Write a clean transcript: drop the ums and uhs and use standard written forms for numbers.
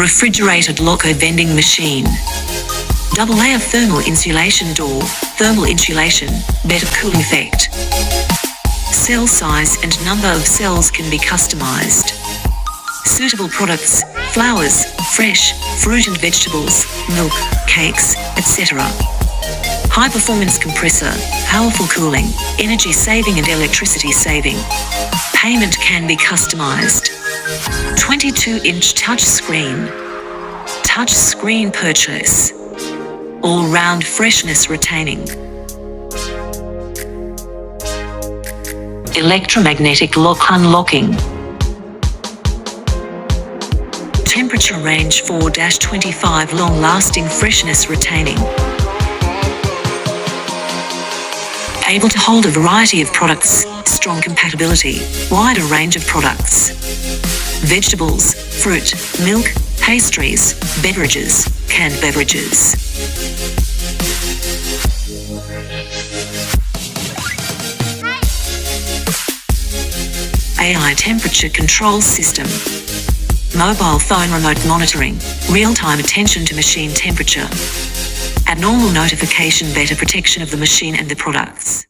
Refrigerated locker vending machine. Double layer thermal insulation door, thermal insulation, better cooling effect. Cell size and number of cells can be customized. Suitable products, flowers, fresh, fruit and vegetables, milk, cakes, etc. High performance compressor, powerful cooling, energy saving and electricity saving. Payment can be customized. 22-inch touch screen. Touch screen purchase. All-round freshness retaining. Electromagnetic lock unlocking. Temperature range 4-25, long-lasting freshness retaining. Able to hold a variety of products, strong compatibility, wider range of products. Vegetables, fruit, milk, pastries, beverages, canned beverages. AI temperature control system. Mobile phone remote monitoring, real-time attention to machine temperature. Abnormal notification, better protection of the machine and the products.